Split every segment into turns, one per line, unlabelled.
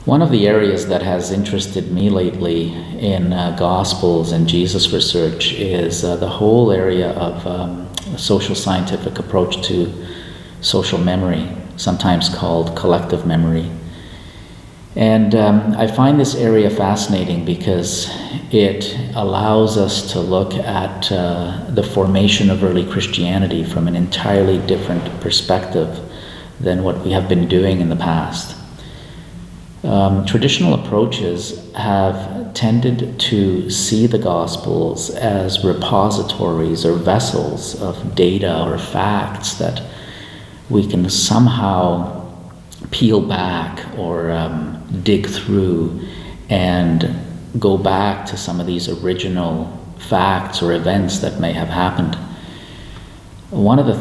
One of the areas that has interested me lately in Gospels and Jesus research is the whole area of a social scientific approach to social memory, sometimes called collective memory. And I find this area fascinating because it allows us to look at the formation of early Christianity from an entirely different perspective than what we have been doing in the past. Traditional approaches have tended to see the Gospels as repositories or vessels of data or facts that we can somehow peel back or dig through and go back to some of these original facts or events that may have happened. One of the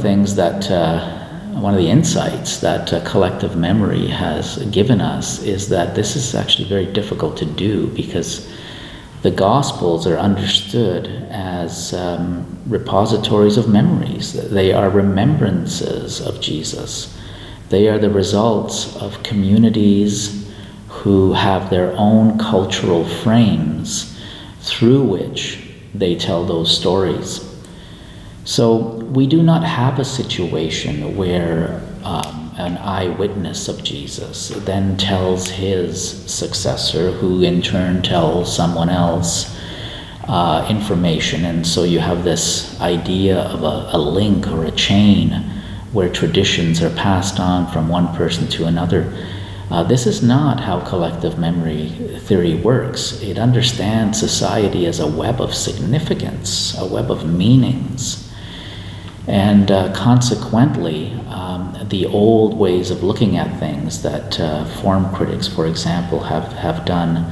insights that collective memory has given us is that this is actually very difficult to do because the Gospels are understood as repositories of memories. They are remembrances of Jesus. They are the results of communities who have their own cultural frames through which they tell those stories. So we do not have a situation where an eyewitness of Jesus then tells his successor, who in turn tells someone else information. And so you have this idea of a link or a chain where traditions are passed on from one person to another. This is not how collective memory theory works. It understands society as a web of significance, a web of meanings. And consequently, the old ways of looking at things that form critics, for example, have done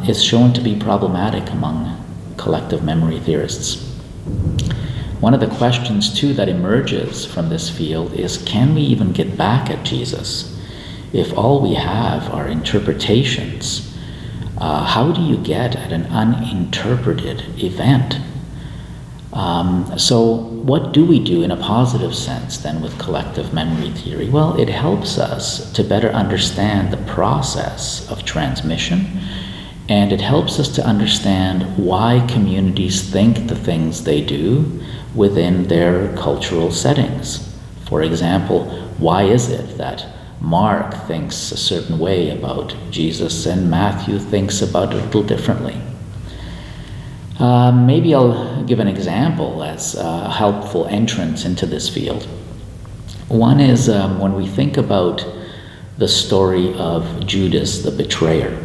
is shown to be problematic among collective memory theorists. One of the questions, too, that emerges from this field is, can we even get back at Jesus? If all we have are interpretations, how do you get at an uninterpreted event? So what do we do in a positive sense then with collective memory theory? Well, it helps us to better understand the process of transmission, and it helps us to understand why communities think the things they do within their cultural settings. For example, why is it that Mark thinks a certain way about Jesus and Matthew thinks about it a little differently? Maybe I'll give an example as a helpful entrance into this field. One is when we think about the story of Judas the betrayer.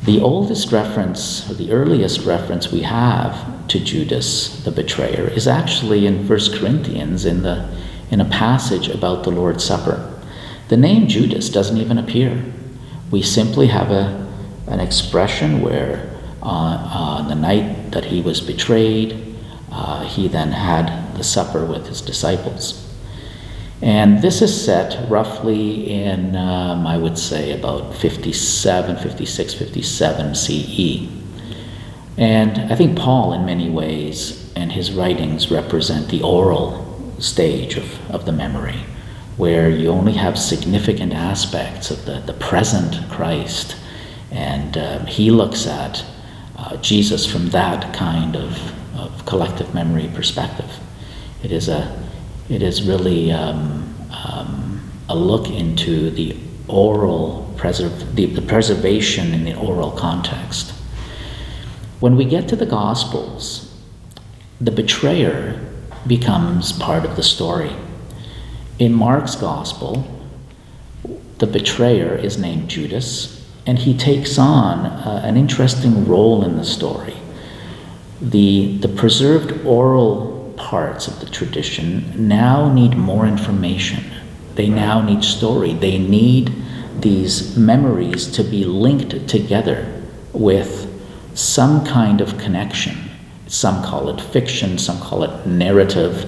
The oldest reference, or the earliest reference we have to Judas the betrayer is actually in 1 Corinthians in a passage about the Lord's Supper. The name Judas doesn't even appear. We simply have an expression where on the night that he was betrayed, he then had the supper with his disciples. And this is set roughly in, I would say, about 56, 57 CE. And I think Paul, in many ways, and his writings represent the oral stage of the memory, where you only have significant aspects of the present Christ. And he looks at Jesus from that kind of collective memory perspective. It is really a look into the oral the preservation in the oral context. When we get to the Gospels, the betrayer becomes part of the story. In Mark's Gospel, the betrayer is named Judas, and he takes on an interesting role in the story. The preserved oral parts of the tradition now need more information. They now need story. They need these memories to be linked together with some kind of connection. Some call it fiction, some call it narrative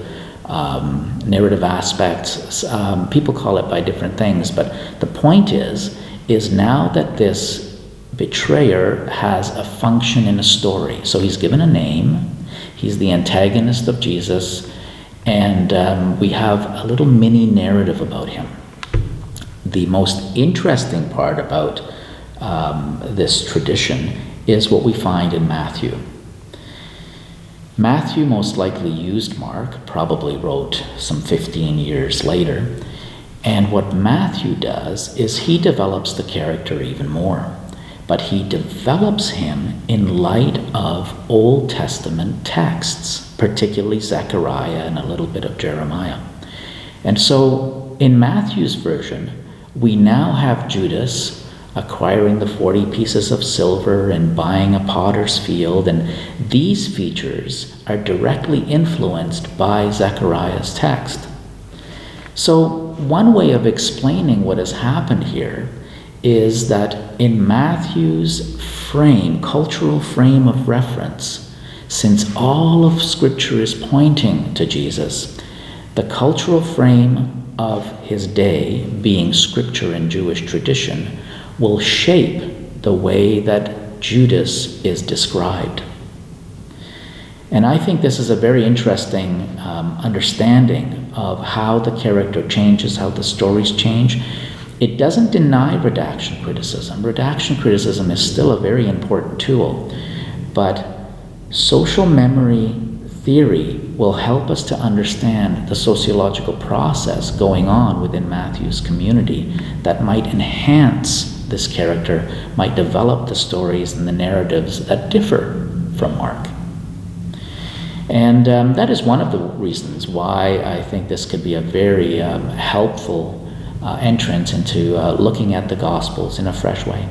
aspects. People call it by different things, but the point is now that this betrayer has a function in a story. So he's given a name, he's the antagonist of Jesus, and we have a little mini narrative about him. the most interesting part about this tradition is what we find in Matthew. Matthew most likely used Mark, probably wrote some 15 years later. And what Matthew does is he develops the character even more. But he develops him in light of Old Testament texts, particularly Zechariah and a little bit of Jeremiah. And so in Matthew's version, we now have Judas acquiring the 40 pieces of silver and buying a potter's field, and these features are directly influenced by Zechariah's text. So one way of explaining what has happened here is that in Matthew's cultural frame of reference, since all of Scripture is pointing to Jesus, the cultural frame of his day, being Scripture and Jewish tradition, will shape the way that Judas is described. And I think this is a very interesting understanding of how the character changes, how the stories change. It doesn't deny redaction criticism. Redaction criticism is still a very important tool, but social memory theory will help us to understand the sociological process going on within Matthew's community that might enhance this character, might develop the stories and the narratives that differ from Mark. And that is one of the reasons why I think this could be a very helpful entrance into looking at the Gospels in a fresh way.